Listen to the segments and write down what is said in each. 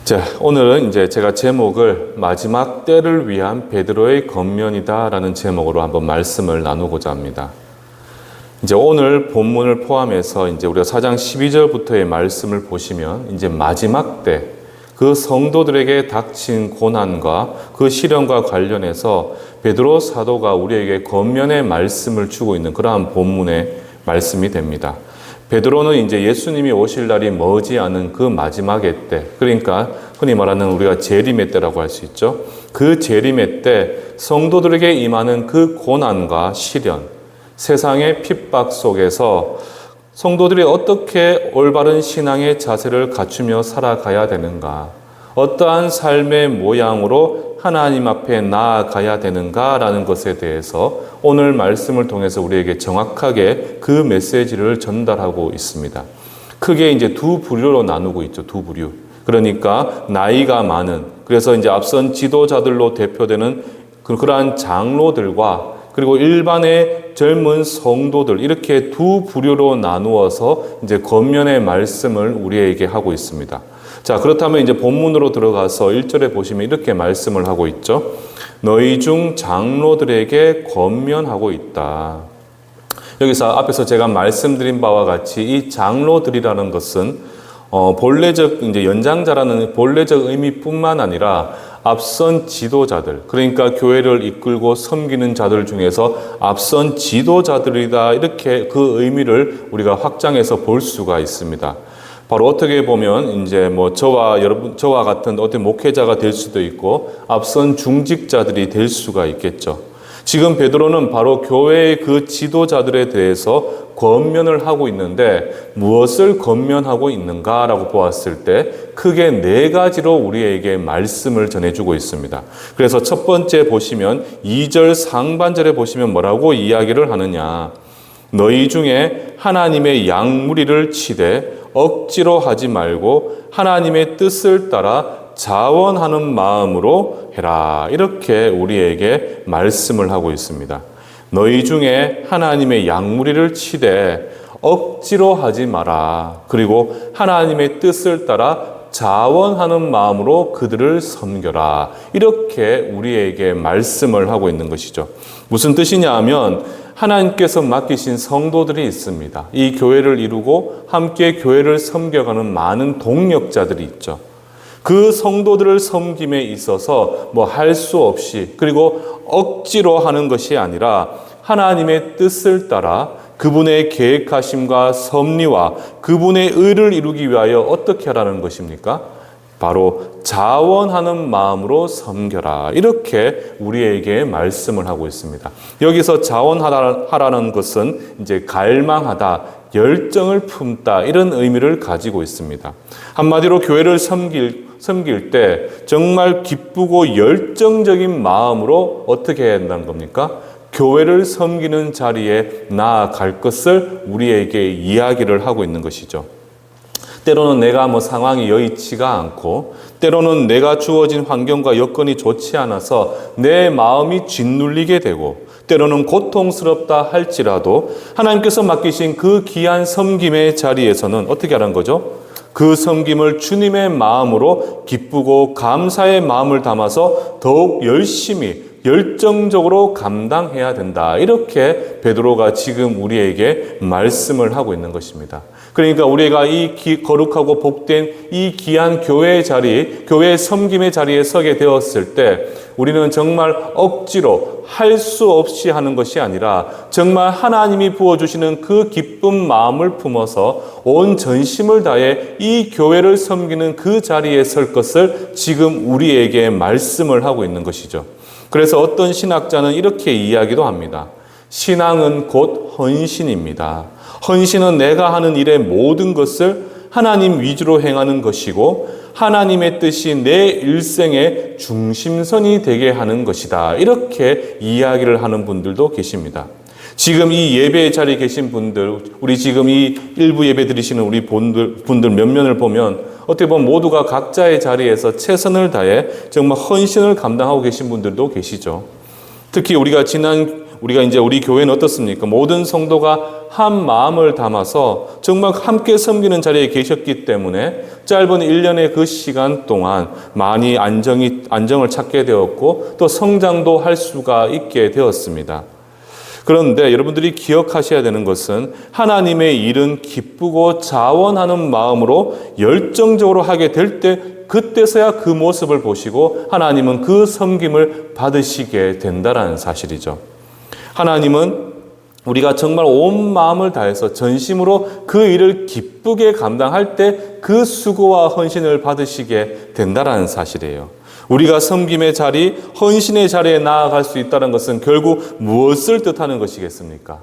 자, 오늘은 이제 제가 제목을 마지막 때를 위한 베드로의 권면이다라는 제목으로 한번 말씀을 나누고자 합니다. 이제 오늘 본문을 포함해서 이제 우리가 4장 12절부터의 말씀을 보시면 이제 마지막 때 그 성도들에게 닥친 고난과 그 시련과 관련해서 베드로 사도가 우리에게 권면의 말씀을 주고 있는 그러한 본문의 말씀이 됩니다. 베드로는 이제 예수님이 오실 날이 머지 않은 그 마지막의 때, 그러니까 흔히 말하는 우리가 재림의 때라고 할 수 있죠. 그 재림의 때 성도들에게 임하는 그 고난과 시련, 세상의 핍박 속에서 성도들이 어떻게 올바른 신앙의 자세를 갖추며 살아가야 되는가, 어떠한 삶의 모양으로 하나님 앞에 나아가야 되는가라는 것에 대해서 오늘 말씀을 통해서 우리에게 정확하게 그 메시지를 전달하고 있습니다. 크게 이제 두 부류로 나누고 있죠. 두 부류. 그러니까 나이가 많은, 그래서 이제 앞선 지도자들로 대표되는 그러한 장로들과 그리고 일반의 젊은 성도들, 이렇게 두 부류로 나누어서 이제 권면의 말씀을 우리에게 하고 있습니다. 자, 그렇다면 이제 본문으로 들어가서 1절에 보시면 이렇게 말씀을 하고 있죠. 너희 중 장로들에게 권면하고 있다. 여기서 앞에서 제가 말씀드린 바와 같이 이 장로들이라는 것은 본래적 이제 연장자라는 본래적 의미뿐만 아니라 앞선 지도자들, 그러니까 교회를 이끌고 섬기는 자들 중에서 앞선 지도자들이다, 이렇게 그 의미를 우리가 확장해서 볼 수가 있습니다. 바로 어떻게 보면 이제 저와 같은 어떤 목회자가 될 수도 있고 앞선 중직자들이 될 수가 있겠죠. 지금 베드로는 바로 교회의 그 지도자들에 대해서 권면을 하고 있는데 무엇을 권면하고 있는가라고 보았을 때 크게 네 가지로 우리에게 말씀을 전해주고 있습니다. 그래서 첫 번째 보시면 2절 상반절에 보시면 뭐라고 이야기를 하느냐. 너희 중에 하나님의 양무리를 치되 억지로 하지 말고 하나님의 뜻을 따라 자원하는 마음으로 해라. 이렇게 우리에게 말씀을 하고 있습니다. 너희 중에 하나님의 양무리를 치되 억지로 하지 마라. 그리고 하나님의 뜻을 따라 자원하는 마음으로 그들을 섬겨라. 이렇게 우리에게 말씀을 하고 있는 것이죠. 무슨 뜻이냐 하면 하나님께서 맡기신 성도들이 있습니다. 이 교회를 이루고 함께 교회를 섬겨가는 많은 동력자들이 있죠. 그 성도들을 섬김에 있어서 할 수 없이, 그리고 억지로 하는 것이 아니라 하나님의 뜻을 따라 그분의 계획하심과 섭리와 그분의 의를 이루기 위하여 어떻게 하라는 것입니까? 바로 자원하는 마음으로 섬겨라. 이렇게 우리에게 말씀을 하고 있습니다. 여기서 자원하라는 것은 이제 갈망하다, 열정을 품다, 이런 의미를 가지고 있습니다. 한마디로 교회를 섬길 때 정말 기쁘고 열정적인 마음으로 어떻게 해야 한다는 겁니까? 교회를 섬기는 자리에 나아갈 것을 우리에게 이야기를 하고 있는 것이죠. 때로는 내가 상황이 여의치가 않고, 때로는 내가 주어진 환경과 여건이 좋지 않아서 내 마음이 짓눌리게 되고, 때로는 고통스럽다 할지라도 하나님께서 맡기신 그 귀한 섬김의 자리에서는 어떻게 하라는 거죠? 그 섬김을 주님의 마음으로 기쁘고 감사의 마음을 담아서 더욱 열심히 열정적으로 감당해야 된다. 이렇게 베드로가 지금 우리에게 말씀을 하고 있는 것입니다. 그러니까 우리가 이 거룩하고 복된 이 귀한 교회의 자리, 교회의 섬김의 자리에 서게 되었을 때 우리는 정말 억지로 할 수 없이 하는 것이 아니라 정말 하나님이 부어주시는 그 기쁜 마음을 품어서 온 전심을 다해 이 교회를 섬기는 그 자리에 설 것을 지금 우리에게 말씀을 하고 있는 것이죠. 그래서 어떤 신학자는 이렇게 이야기도 합니다. 신앙은 곧 헌신입니다. 헌신은 내가 하는 일의 모든 것을 하나님 위주로 행하는 것이고 하나님의 뜻이 내 일생의 중심선이 되게 하는 것이다. 이렇게 이야기를 하는 분들도 계십니다. 지금 이 예배의 자리에 계신 분들, 우리 지금 이 일부 예배 드리시는 우리 분들 몇 면을 보면 어떻게 보면 모두가 각자의 자리에서 최선을 다해 정말 헌신을 감당하고 계신 분들도 계시죠. 특히 우리가 이제 우리 교회는 어떻습니까? 모든 성도가 한 마음을 담아서 정말 함께 섬기는 자리에 계셨기 때문에 짧은 1년의 그 시간 동안 많이 안정을 찾게 되었고 또 성장도 할 수가 있게 되었습니다. 그런데 여러분들이 기억하셔야 되는 것은 하나님의 일은 기쁘고 자원하는 마음으로 열정적으로 하게 될 때 그때서야 그 모습을 보시고 하나님은 그 섬김을 받으시게 된다는 사실이죠. 하나님은 우리가 정말 온 마음을 다해서 전심으로 그 일을 기쁘게 감당할 때 그 수고와 헌신을 받으시게 된다는 사실이에요. 우리가 섬김의 자리, 헌신의 자리에 나아갈 수 있다는 것은 결국 무엇을 뜻하는 것이겠습니까?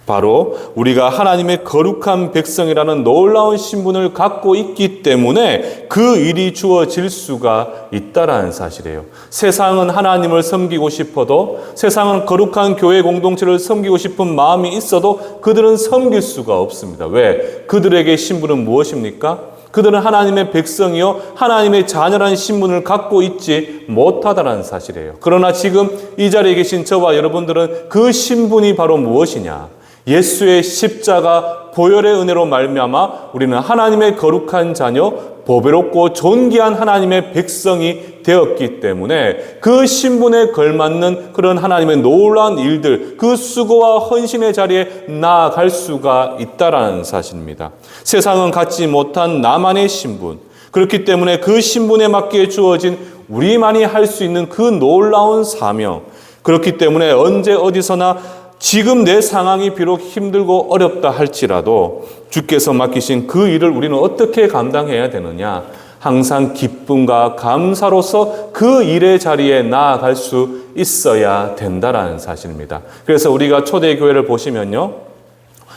바로 우리가 하나님의 거룩한 백성이라는 놀라운 신분을 갖고 있기 때문에 그 일이 주어질 수가 있다는 사실이에요. 세상은 하나님을 섬기고 싶어도, 세상은 거룩한 교회 공동체를 섬기고 싶은 마음이 있어도 그들은 섬길 수가 없습니다. 왜? 그들에게 신분은 무엇입니까? 그들은 하나님의 백성이요 하나님의 자녀라는 신분을 갖고 있지 못하다는 사실이에요. 그러나 지금 이 자리에 계신 저와 여러분들은 그 신분이 바로 무엇이냐? 예수의 십자가 보혈의 은혜로 말미암아 우리는 하나님의 거룩한 자녀, 보배롭고 존귀한 하나님의 백성이 되었기 때문에 그 신분에 걸맞는 그런 하나님의 놀라운 일들, 그 수고와 헌신의 자리에 나아갈 수가 있다라는 사실입니다. 세상은 갖지 못한 나만의 신분, 그렇기 때문에 그 신분에 맞게 주어진 우리만이 할 수 있는 그 놀라운 사명, 그렇기 때문에 언제 어디서나 지금 내 상황이 비록 힘들고 어렵다 할지라도 주께서 맡기신 그 일을 우리는 어떻게 감당해야 되느냐? 항상 기쁨과 감사로서 그 일의 자리에 나아갈 수 있어야 된다라는 사실입니다. 그래서 우리가 초대교회를 보시면요,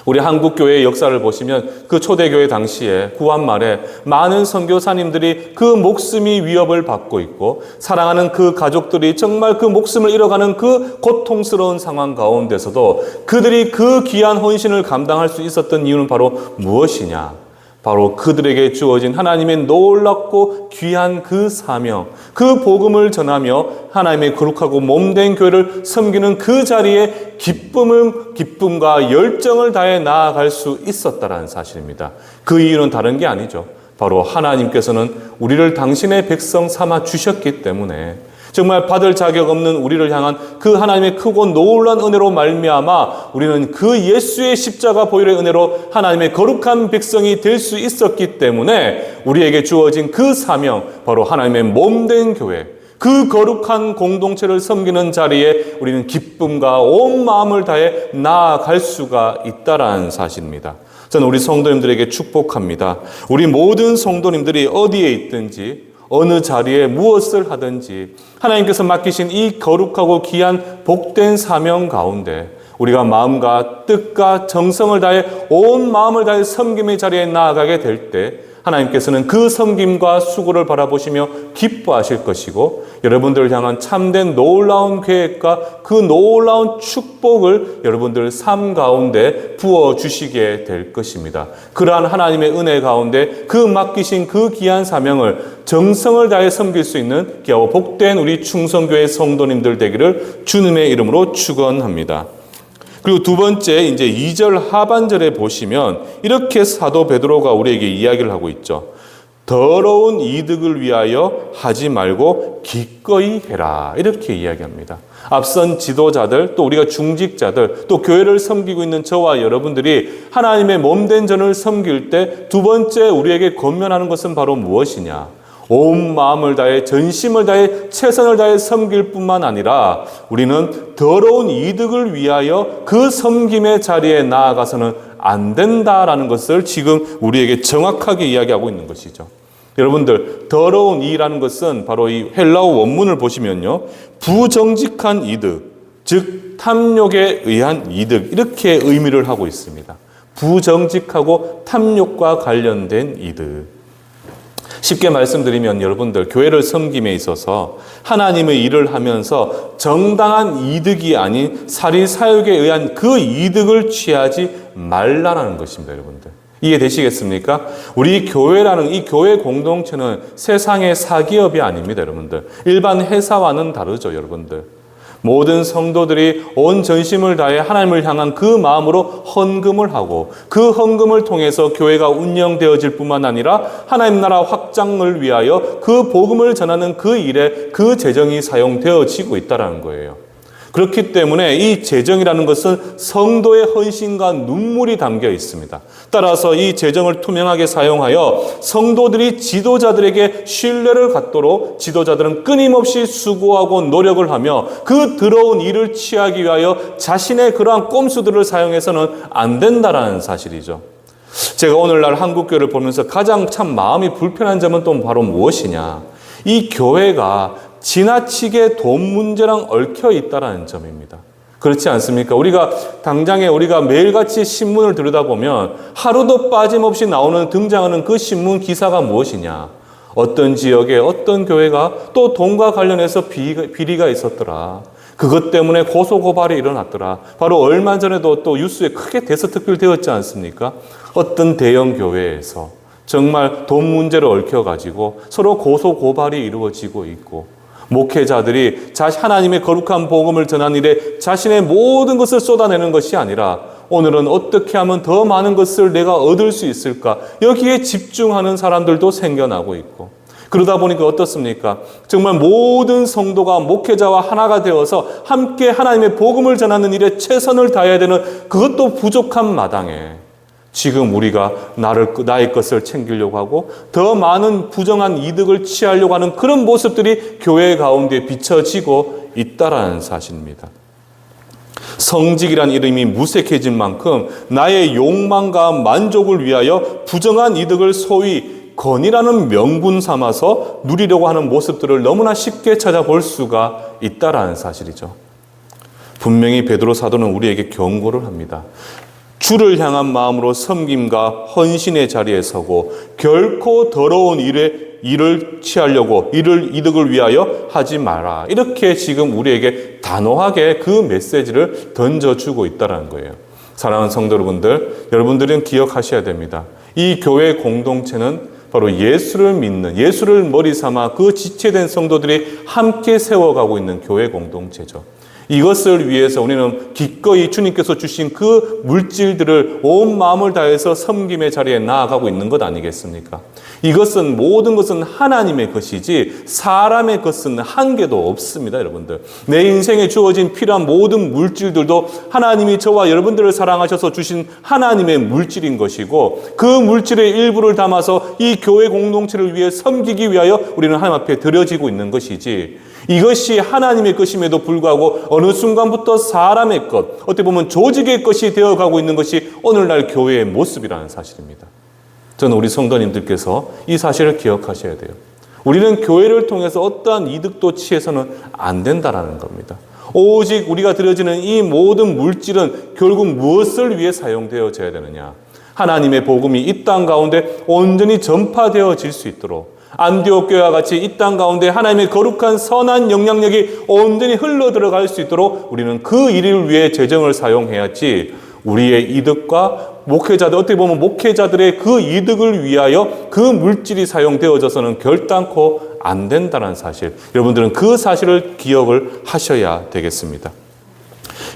우리 한국교회의 역사를 보시면 그 초대교회 당시에 구한 말에 많은 선교사님들이 그 목숨이 위협을 받고 있고 사랑하는 그 가족들이 정말 그 목숨을 잃어가는 그 고통스러운 상황 가운데서도 그들이 그 귀한 헌신을 감당할 수 있었던 이유는 바로 무엇이냐? 바로 그들에게 주어진 하나님의 놀랍고 귀한 그 사명, 그 복음을 전하며 하나님의 거룩하고 몸된 교회를 섬기는 그 자리에 기쁨과 열정을 다해 나아갈 수 있었다는 사실입니다. 그 이유는 다른 게 아니죠. 바로 하나님께서는 우리를 당신의 백성 삼아 주셨기 때문에 정말 받을 자격 없는 우리를 향한 그 하나님의 크고 놀라운 은혜로 말미암아 우리는 그 예수의 십자가 보혈의 은혜로 하나님의 거룩한 백성이 될 수 있었기 때문에 우리에게 주어진 그 사명, 바로 하나님의 몸된 교회, 그 거룩한 공동체를 섬기는 자리에 우리는 기쁨과 온 마음을 다해 나아갈 수가 있다라는 사실입니다. 저는 우리 성도님들에게 축복합니다. 우리 모든 성도님들이 어디에 있든지 어느 자리에 무엇을 하든지 하나님께서 맡기신 이 거룩하고 귀한 복된 사명 가운데 우리가 마음과 뜻과 정성을 다해 온 마음을 다해 섬김의 자리에 나아가게 될 때 하나님께서는 그 섬김과 수고를 바라보시며 기뻐하실 것이고 여러분들을 향한 참된 놀라운 계획과 그 놀라운 축복을 여러분들 삶 가운데 부어주시게 될 것입니다. 그러한 하나님의 은혜 가운데 그 맡기신 그 귀한 사명을 정성을 다해 섬길 수 있는 귀하고 복된 우리 충성교회 성도님들 되기를 주님의 이름으로 축원합니다. 그리고 두 번째, 이제 2절 하반절에 보시면 이렇게 사도 베드로가 우리에게 이야기를 하고 있죠. 더러운 이득을 위하여 하지 말고 기꺼이 해라. 이렇게 이야기합니다. 앞선 지도자들, 또 우리가 중직자들, 또 교회를 섬기고 있는 저와 여러분들이 하나님의 몸된 전을 섬길 때 두 번째 우리에게 권면하는 것은 바로 무엇이냐? 온 마음을 다해 전심을 다해 최선을 다해 섬길 뿐만 아니라 우리는 더러운 이득을 위하여 그 섬김의 자리에 나아가서는 안 된다라는 것을 지금 우리에게 정확하게 이야기하고 있는 것이죠. 여러분들, 더러운 이라는 것은 바로 이 헬라어 원문을 보시면요, 부정직한 이득, 즉 탐욕에 의한 이득, 이렇게 의미를 하고 있습니다. 부정직하고 탐욕과 관련된 이득. 쉽게 말씀드리면 여러분들, 교회를 섬김에 있어서 하나님의 일을 하면서 정당한 이득이 아닌 사리사욕에 의한 그 이득을 취하지 말라는 것입니다. 여러분들, 이해되시겠습니까? 우리 교회라는 이 교회 공동체는 세상의 사기업이 아닙니다. 여러분들, 일반 회사와는 다르죠. 여러분들, 모든 성도들이 온 전심을 다해 하나님을 향한 그 마음으로 헌금을 하고 그 헌금을 통해서 교회가 운영되어질 뿐만 아니라 하나님 나라 확장을 위하여 그 복음을 전하는 그 일에 그 재정이 사용되어지고 있다는 거예요. 그렇기 때문에 이 재정이라는 것은 성도의 헌신과 눈물이 담겨 있습니다. 따라서 이 재정을 투명하게 사용하여 성도들이 지도자들에게 신뢰를 갖도록 지도자들은 끊임없이 수고하고 노력을 하며 그 더러운 일을 취하기 위하여 자신의 그러한 꼼수들을 사용해서는 안 된다는 사실이죠. 제가 오늘날 한국교회를 보면서 가장 참 마음이 불편한 점은 또 바로 무엇이냐? 이 교회가 지나치게 돈 문제랑 얽혀 있다는 점입니다. 그렇지 않습니까? 우리가 매일같이 신문을 들여다보면 하루도 빠짐없이 등장하는 그 신문 기사가 무엇이냐? 어떤 지역에 어떤 교회가 또 돈과 관련해서 비리가 있었더라. 그것 때문에 고소고발이 일어났더라. 바로 얼마 전에도 또 뉴스에 크게 대서특필되었지 않습니까? 어떤 대형 교회에서 정말 돈 문제를 얽혀가지고 서로 고소고발이 이루어지고 있고 목회자들이 하나님의 거룩한 복음을 전하는 일에 자신의 모든 것을 쏟아내는 것이 아니라 오늘은 어떻게 하면 더 많은 것을 내가 얻을 수 있을까? 여기에 집중하는 사람들도 생겨나고 있고 그러다 보니까 어떻습니까? 정말 모든 성도가 목회자와 하나가 되어서 함께 하나님의 복음을 전하는 일에 최선을 다해야 되는 그것도 부족한 마당에 지금 우리가 나의 것을 챙기려고 하고 더 많은 부정한 이득을 취하려고 하는 그런 모습들이 교회 가운데 비춰지고 있다라는 사실입니다. 성직이란 이름이 무색해진 만큼 나의 욕망과 만족을 위하여 부정한 이득을 소위 건이라는 명분 삼아서 누리려고 하는 모습들을 너무나 쉽게 찾아볼 수가 있다라는 사실이죠. 분명히 베드로 사도는 우리에게 경고를 합니다. 주를 향한 마음으로 섬김과 헌신의 자리에 서고 결코 더러운 일을 취하려고 이득을 위하여 하지 마라. 이렇게 지금 우리에게 단호하게 그 메시지를 던져주고 있다는 거예요. 사랑하는 성도 여러분들, 여러분들은 기억하셔야 됩니다. 이 교회 공동체는 바로 예수를 믿는, 예수를 머리 삼아 그 지체된 성도들이 함께 세워가고 있는 교회 공동체죠. 이것을 위해서 우리는 기꺼이 주님께서 주신 그 물질들을 온 마음을 다해서 섬김의 자리에 나아가고 있는 것 아니겠습니까? 모든 것은 하나님의 것이지 사람의 것은 한 개도 없습니다, 여러분들. 내 인생에 주어진 필요한 모든 물질들도 하나님이 저와 여러분들을 사랑하셔서 주신 하나님의 물질인 것이고 그 물질의 일부를 담아서 이 교회 공동체를 위해 섬기기 위하여 우리는 하나님 앞에 드려지고 있는 것이지 이것이 하나님의 것임에도 불구하고 어느 순간부터 사람의 것, 어떻게 보면 조직의 것이 되어가고 있는 것이 오늘날 교회의 모습이라는 사실입니다. 저는 우리 성도님들께서 이 사실을 기억하셔야 돼요. 우리는 교회를 통해서 어떠한 이득도 취해서는 안 된다는 겁니다. 오직 우리가 드려지는 이 모든 물질은 결국 무엇을 위해 사용되어져야 되느냐? 하나님의 복음이 이 땅 가운데 온전히 전파되어질 수 있도록 안디옥 교회와 같이 이 땅 가운데 하나님의 거룩한 선한 영향력이 온전히 흘러 들어갈 수 있도록 우리는 그 일을 위해 재정을 사용해야지 우리의 이득과 목회자들, 어떻게 보면 목회자들의 그 이득을 위하여 그 물질이 사용되어져서는 결단코 안 된다는 사실. 여러분들은 그 사실을 기억을 하셔야 되겠습니다.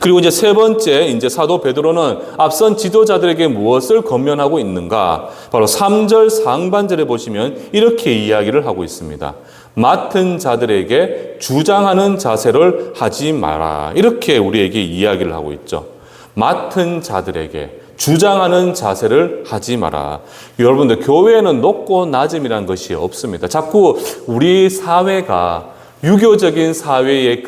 그리고 이제 세 번째, 사도 베드로는 앞선 지도자들에게 무엇을 권면하고 있는가? 바로 3절 상반절에 보시면 이렇게 이야기를 하고 있습니다. 맡은 자들에게 주장하는 자세를 하지 마라. 이렇게 우리에게 이야기를 하고 있죠. 맡은 자들에게 주장하는 자세를 하지 마라. 여러분들, 교회에는 높고 낮음이라는 것이 없습니다. 자꾸 우리 사회가 유교적인 사회의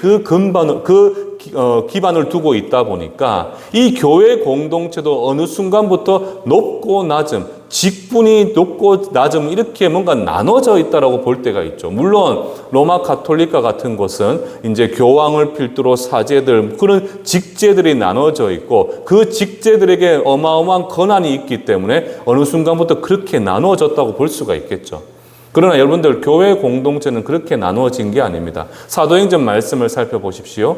기반을 두고 있다 보니까 이 교회 공동체도 어느 순간부터 높고 낮음, 직분이 높고 낮음 이렇게 뭔가 나눠져 있다라고 볼 때가 있죠. 물론 로마 가톨릭과 같은 곳은 이제 교황을 필두로 사제들, 그런 직제들이 나눠져 있고 그 직제들에게 어마어마한 권한이 있기 때문에 어느 순간부터 그렇게 나누어졌다고 볼 수가 있겠죠. 그러나 여러분들, 교회 공동체는 그렇게 나누어진 게 아닙니다. 사도행전 말씀을 살펴보십시오.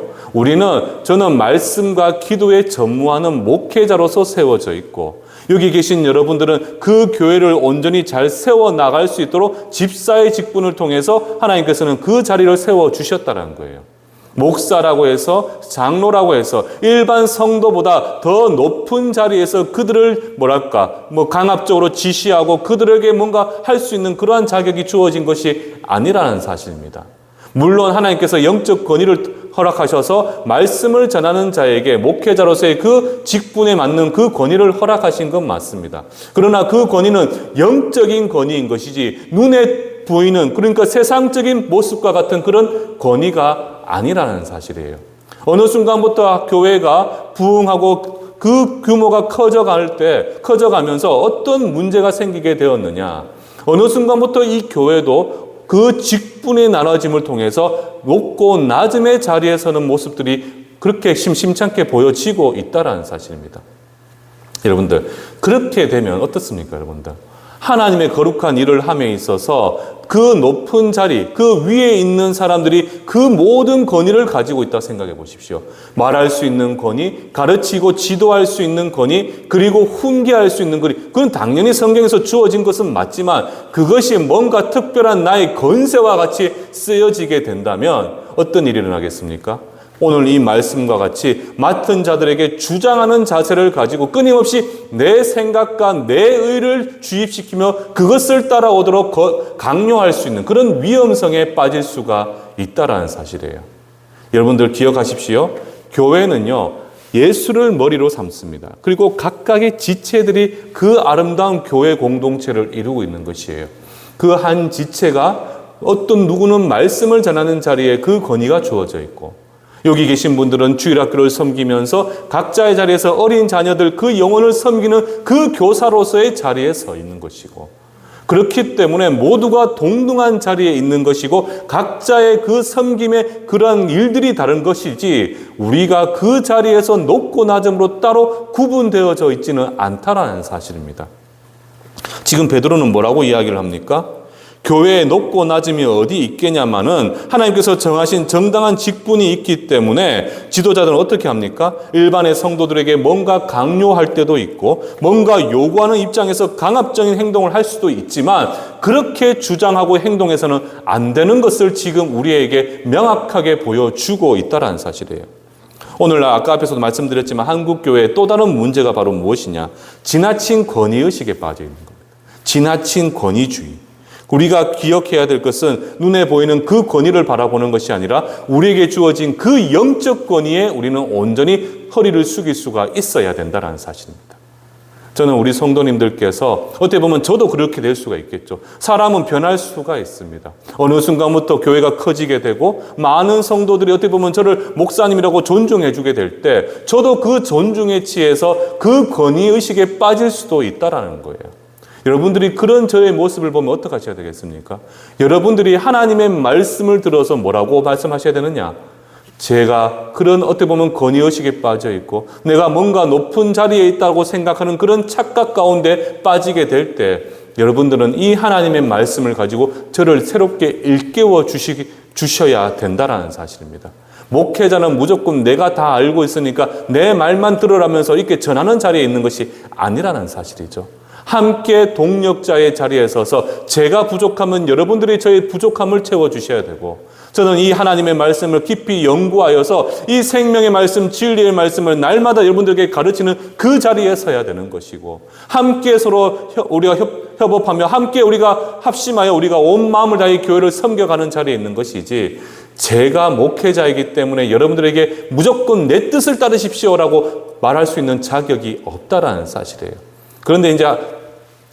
저는 말씀과 기도에 전무하는 목회자로서 세워져 있고 여기 계신 여러분들은 그 교회를 온전히 잘 세워나갈 수 있도록 집사의 직분을 통해서 하나님께서는 그 자리를 세워주셨다는 거예요. 목사라고 해서, 장로라고 해서 일반 성도보다 더 높은 자리에서 그들을 강압적으로 지시하고 그들에게 뭔가 할 수 있는 그러한 자격이 주어진 것이 아니라는 사실입니다. 물론 하나님께서 영적 권위를 허락하셔서 말씀을 전하는 자에게 목회자로서의 그 직분에 맞는 그 권위를 허락하신 건 맞습니다. 그러나 그 권위는 영적인 권위인 것이지 눈에 보이는, 그러니까 세상적인 모습과 같은 그런 권위가 아니라는 사실이에요. 어느 순간부터 교회가 부흥하고 그 규모가 커져가면서 어떤 문제가 생기게 되었느냐. 어느 순간부터 이 교회도 그 직분의 나눠짐을 통해서 높고 낮음의 자리에 서는 모습들이 그렇게 심심찮게 보여지고 있다는 사실입니다. 여러분들, 그렇게 되면 어떻습니까, 여러분들? 하나님의 거룩한 일을 함에 있어서 그 높은 자리, 그 위에 있는 사람들이 그 모든 권위를 가지고 있다 생각해 보십시오. 말할 수 있는 권위, 가르치고 지도할 수 있는 권위, 그리고 훈계할 수 있는 권위. 그건 당연히 성경에서 주어진 것은 맞지만 그것이 뭔가 특별한 나의 권세와 같이 쓰여지게 된다면 어떤 일이 일어나겠습니까? 오늘 이 말씀과 같이 맡은 자들에게 주장하는 자세를 가지고 끊임없이 내 생각과 내 의를 주입시키며 그것을 따라오도록 강요할 수 있는 그런 위험성에 빠질 수가 있다는 사실이에요. 여러분들 기억하십시오. 교회는요, 예수를 머리로 삼습니다. 그리고 각각의 지체들이 그 아름다운 교회 공동체를 이루고 있는 것이에요. 그 한 지체가 어떤 누구는 말씀을 전하는 자리에 그 권위가 주어져 있고, 여기 계신 분들은 주일학교를 섬기면서 각자의 자리에서 어린 자녀들 그 영혼을 섬기는 그 교사로서의 자리에 서 있는 것이고, 그렇기 때문에 모두가 동등한 자리에 있는 것이고 각자의 그 섬김의 그러한 일들이 다른 것이지 우리가 그 자리에서 높고 낮음으로 따로 구분되어져 있지는 않다라는 사실입니다. 지금 베드로는 뭐라고 이야기를 합니까? 교회에 높고 낮음이 어디 있겠냐마는 하나님께서 정하신 정당한 직분이 있기 때문에 지도자들은 어떻게 합니까? 일반의 성도들에게 뭔가 강요할 때도 있고 뭔가 요구하는 입장에서 강압적인 행동을 할 수도 있지만 그렇게 주장하고 행동해서는 안 되는 것을 지금 우리에게 명확하게 보여주고 있다는 사실이에요. 오늘 아까 앞에서도 말씀드렸지만 한국 교회의 또 다른 문제가 바로 무엇이냐? 지나친 권위의식에 빠져 있는 겁니다. 지나친 권위주의. 우리가 기억해야 될 것은 눈에 보이는 그 권위를 바라보는 것이 아니라 우리에게 주어진 그 영적 권위에 우리는 온전히 허리를 숙일 수가 있어야 된다는 사실입니다. 저는 우리 성도님들께서 어떻게 보면 저도 그렇게 될 수가 있겠죠. 사람은 변할 수가 있습니다. 어느 순간부터 교회가 커지게 되고 많은 성도들이 어떻게 보면 저를 목사님이라고 존중해 주게 될 때 저도 그 존중에 취해서 그 권위의식에 빠질 수도 있다는 거예요. 여러분들이 그런 저의 모습을 보면 어떻게 하셔야 되겠습니까? 여러분들이 하나님의 말씀을 들어서 뭐라고 말씀하셔야 되느냐? 제가 그런 어떻게 보면 권위의식에 빠져 있고 내가 뭔가 높은 자리에 있다고 생각하는 그런 착각 가운데 빠지게 될 때 여러분들은 이 하나님의 말씀을 가지고 저를 새롭게 일깨워 주셔야 된다는 사실입니다. 목회자는 무조건 내가 다 알고 있으니까 내 말만 들으라면서 이렇게 전하는 자리에 있는 것이 아니라는 사실이죠. 함께 동력자의 자리에 서서 제가 부족하면 여러분들이 저의 부족함을 채워주셔야 되고 저는 이 하나님의 말씀을 깊이 연구하여서 이 생명의 말씀, 진리의 말씀을 날마다 여러분들에게 가르치는 그 자리에 서야 되는 것이고 함께 서로 우리가 협업하며 함께 우리가 합심하여 우리가 온 마음을 다해 교회를 섬겨가는 자리에 있는 것이지 제가 목회자이기 때문에 여러분들에게 무조건 내 뜻을 따르십시오라고 말할 수 있는 자격이 없다라는 사실이에요. 그런데 이제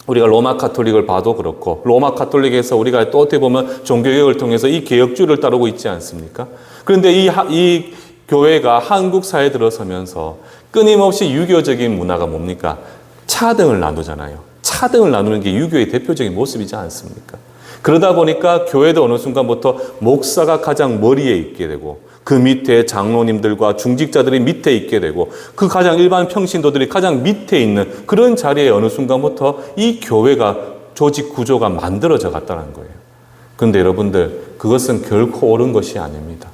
우리가 로마 카톨릭을 봐도 그렇고 로마 카톨릭에서 우리가 또 어떻게 보면 종교개혁을 통해서 이 개혁주의를 따르고 있지 않습니까? 그런데 이 교회가 한국 사회에 들어서면서 끊임없이 유교적인 문화가 뭡니까? 차등을 나누잖아요. 차등을 나누는 게 유교의 대표적인 모습이지 않습니까? 그러다 보니까 교회도 어느 순간부터 목사가 가장 머리에 있게 되고 그 밑에 장로님들과 중직자들이 밑에 있게 되고 그 가장 일반 평신도들이 가장 밑에 있는 그런 자리에 어느 순간부터 이 교회가 조직 구조가 만들어져 갔다는 거예요. 그런데 여러분들 그것은 결코 옳은 것이 아닙니다.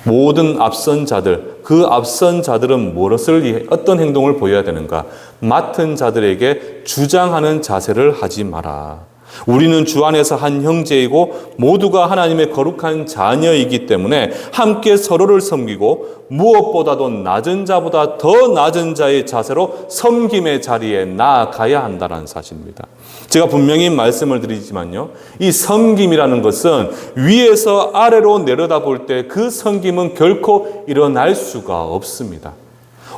모든 앞선 자들, 그 앞선 자들은 무엇을 어떤 행동을 보여야 되는가? 맡은 자들에게 주장하는 자세를 하지 마라. 우리는 주 안에서 한 형제이고 모두가 하나님의 거룩한 자녀이기 때문에 함께 서로를 섬기고 무엇보다도 낮은 자보다 더 낮은 자의 자세로 섬김의 자리에 나아가야 한다는 사실입니다. 제가 분명히 말씀을 드리지만요, 이 섬김이라는 것은 위에서 아래로 내려다볼 때 그 섬김은 결코 일어날 수가 없습니다.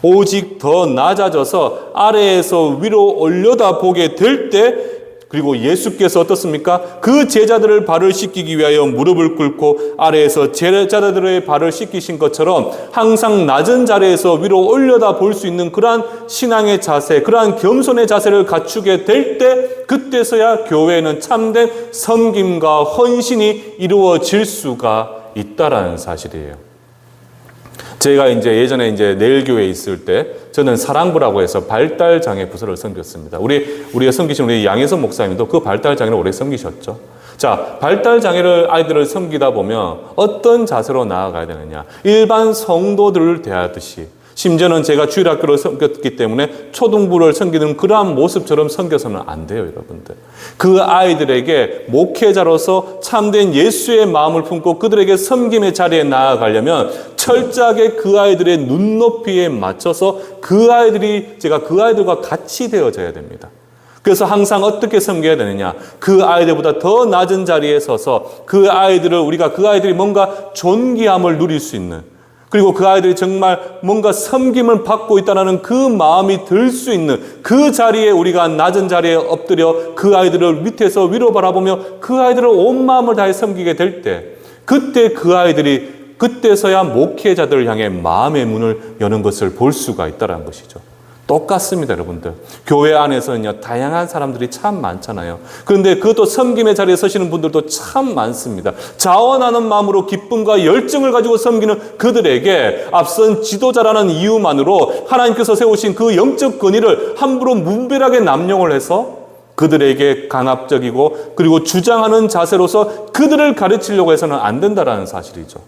오직 더 낮아져서 아래에서 위로 올려다보게 될 때, 그리고 예수께서 어떻습니까? 그 제자들을 발을 씻기기 위하여 무릎을 꿇고 아래에서 제자들의 발을 씻기신 것처럼 항상 낮은 자리에서 위로 올려다 볼 수 있는 그러한 신앙의 자세, 그러한 겸손의 자세를 갖추게 될 때, 그때서야 교회는 참된 섬김과 헌신이 이루어질 수가 있다라는 사실이에요. 제가 예전에 내일교회에 있을 때 저는 사랑부라고 해서 발달장애 부서를 섬겼습니다. 우리가 섬기신 우리 양혜선 목사님도 그 발달장애를 오래 섬기셨죠. 자, 발달장애를 아이들을 섬기다 보면 어떤 자세로 나아가야 되느냐. 일반 성도들을 대하듯이, 심지어는 제가 주일학교를 섬겼기 때문에 초등부를 섬기는 그러한 모습처럼 섬겨서는 안 돼요, 여러분들. 그 아이들에게 목회자로서 참된 예수의 마음을 품고 그들에게 섬김의 자리에 나아가려면 철저하게 그 아이들의 눈높이에 맞춰서 제가 그 아이들과 같이 되어져야 됩니다. 그래서 항상 어떻게 섬겨야 되느냐. 그 아이들보다 더 낮은 자리에 서서 그 아이들이 뭔가 존귀함을 누릴 수 있는, 그리고 그 아이들이 정말 뭔가 섬김을 받고 있다는 그 마음이 들 수 있는 그 자리에 우리가 낮은 자리에 엎드려 그 아이들을 밑에서 위로 바라보며 그 아이들을 온 마음을 다해 섬기게 될 때, 그때 그때서야 목회자들을 향해 마음의 문을 여는 것을 볼 수가 있다는 것이죠. 똑같습니다, 여러분들. 교회 안에서는요, 다양한 사람들이 참 많잖아요. 그런데 그것도 섬김의 자리에 서시는 분들도 참 많습니다. 자원하는 마음으로 기쁨과 열정을 가지고 섬기는 그들에게 앞선 지도자라는 이유만으로 하나님께서 세우신 그 영적 권위를 함부로 무분별하게 남용을 해서 그들에게 강압적이고 그리고 주장하는 자세로서 그들을 가르치려고 해서는 안 된다는 사실이죠.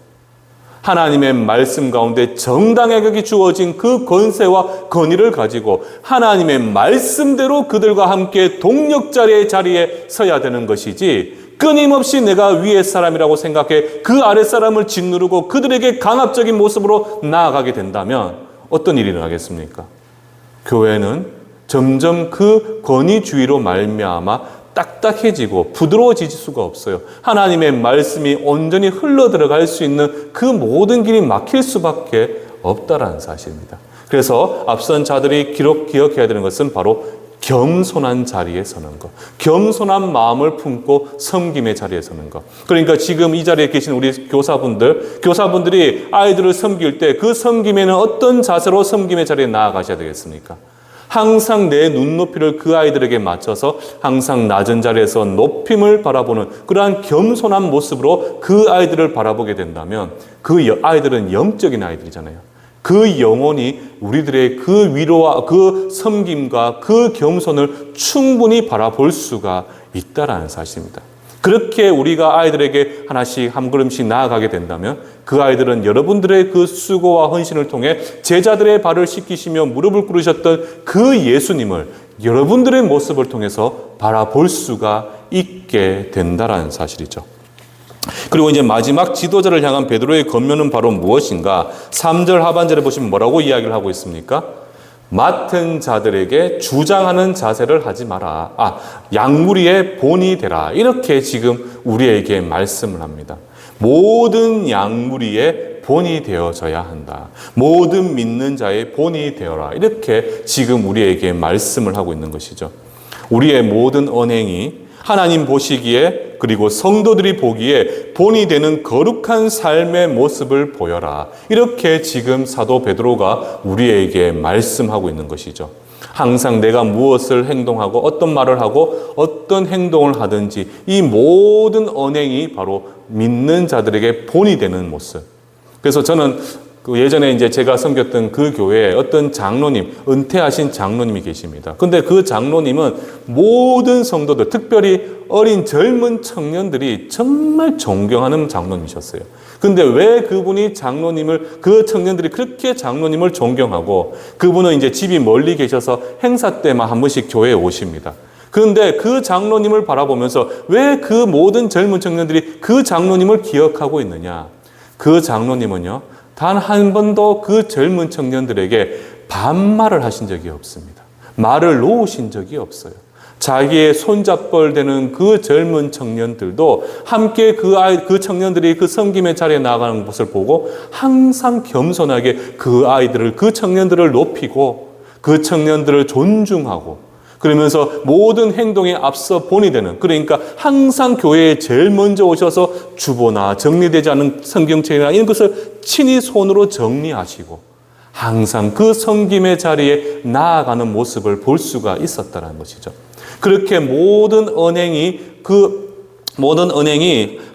하나님의 말씀 가운데 정당하게 주어진 그 권세와 권위를 가지고 하나님의 말씀대로 그들과 함께 동력자리의 자리에 서야 되는 것이지, 끊임없이 내가 위의 사람이라고 생각해 그 아랫 사람을 짓누르고 그들에게 강압적인 모습으로 나아가게 된다면 어떤 일이 일어나겠습니까? 교회는 점점 그 권위주의로 말미암아 딱딱해지고 부드러워질 수가 없어요. 하나님의 말씀이 온전히 흘러 들어갈 수 있는 그 모든 길이 막힐 수밖에 없다라는 사실입니다. 그래서 앞선 자들이 기억해야 되는 것은 바로 겸손한 자리에 서는 것, 겸손한 마음을 품고 섬김의 자리에 서는 것. 그러니까 지금 이 자리에 계신 우리 교사분들이 아이들을 섬길 때 그 섬김에는 어떤 자세로 섬김의 자리에 나아가셔야 되겠습니까? 항상 내 눈높이를 그 아이들에게 맞춰서 항상 낮은 자리에서 높임을 바라보는 그러한 겸손한 모습으로 그 아이들을 바라보게 된다면 그 아이들은 영적인 아이들이잖아요. 그 영혼이 우리들의 그 위로와 그 섬김과 그 겸손을 충분히 바라볼 수가 있다라는 사실입니다. 그렇게 우리가 아이들에게 하나씩 한 걸음씩 나아가게 된다면 그 아이들은 여러분들의 그 수고와 헌신을 통해 제자들의 발을 씻기시며 무릎을 꿇으셨던 그 예수님을 여러분들의 모습을 통해서 바라볼 수가 있게 된다라는 사실이죠. 그리고 마지막 지도자를 향한 베드로의 권면은 바로 무엇인가? 3절 하반절에 보시면 뭐라고 이야기를 하고 있습니까? 맡은 자들에게 주장하는 자세를 하지 마라. 양무리의 본이 되라. 이렇게 지금 우리에게 말씀을 합니다. 모든 양무리의 본이 되어져야 한다. 모든 믿는 자의 본이 되어라. 이렇게 지금 우리에게 말씀을 하고 있는 것이죠. 우리의 모든 언행이 하나님 보시기에 그리고 성도들이 보기에 본이 되는 거룩한 삶의 모습을 보여라. 이렇게 지금 사도 베드로가 우리에게 말씀하고 있는 것이죠. 항상 내가 무엇을 행동하고 어떤 말을 하고 어떤 행동을 하든지 이 모든 언행이 바로 믿는 자들에게 본이 되는 모습. 그래서 저는 예전에 제가 섬겼던 그 교회에 어떤 장로님, 은퇴하신 장로님이 계십니다. 근데 그 장로님은 모든 성도들, 특별히 어린 젊은 청년들이 정말 존경하는 장로님이셨어요. 근데 왜 그분이 그 청년들이 그렇게 장로님을 존경하고, 그분은 집이 멀리 계셔서 행사 때만 한 번씩 교회에 오십니다. 그런데 그 장로님을 바라보면서 왜 그 모든 젊은 청년들이 그 장로님을 기억하고 있느냐? 그 장로님은요, 단 한 번도 그 젊은 청년들에게 반말을 하신 적이 없습니다. 말을 놓으신 적이 없어요. 자기의 손잡벌 되는 그 젊은 청년들도 함께 그 청년들이 그 섬김의 자리에 나가는 것을 보고 항상 겸손하게 그 청년들을 높이고 그 청년들을 존중하고 그러면서 모든 행동에 앞서 본이 되는, 그러니까 항상 교회에 제일 먼저 오셔서 주보나 정리되지 않은 성경책이나 이런 것을 친히 손으로 정리하시고 항상 그 섬김의 자리에 나아가는 모습을 볼 수가 있었다는 것이죠. 그렇게 모든 언행이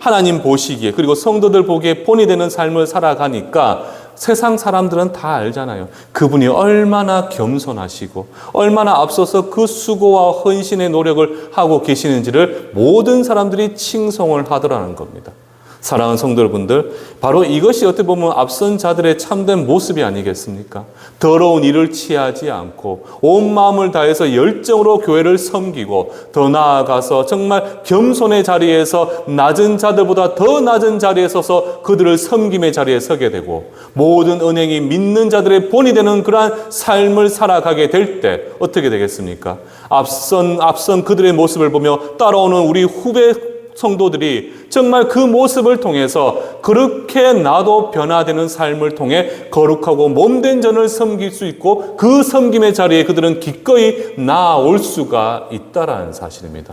하나님 보시기에 그리고 성도들 보기에 본이 되는 삶을 살아가니까 세상 사람들은 다 알잖아요. 그분이 얼마나 겸손하시고 얼마나 앞서서 그 수고와 헌신의 노력을 하고 계시는지를 모든 사람들이 칭송을 하더라는 겁니다. 사랑하는 성도 여러분들, 바로 이것이 어떻게 보면 앞선 자들의 참된 모습이 아니겠습니까? 더러운 일을 취하지 않고 온 마음을 다해서 열정으로 교회를 섬기고 더 나아가서 정말 겸손의 자리에서 낮은 자들보다 더 낮은 자리에 서서 그들을 섬김의 자리에 서게 되고 모든 은행이 믿는 자들의 본이 되는 그러한 삶을 살아가게 될 때 어떻게 되겠습니까? 앞선 그들의 모습을 보며 따라오는 우리 후배 성도들이 정말 그 모습을 통해서 그렇게 나도 변화되는 삶을 통해 거룩하고 몸된 전을 섬길 수 있고 그 섬김의 자리에 그들은 기꺼이 나아올 수가 있다라는 사실입니다.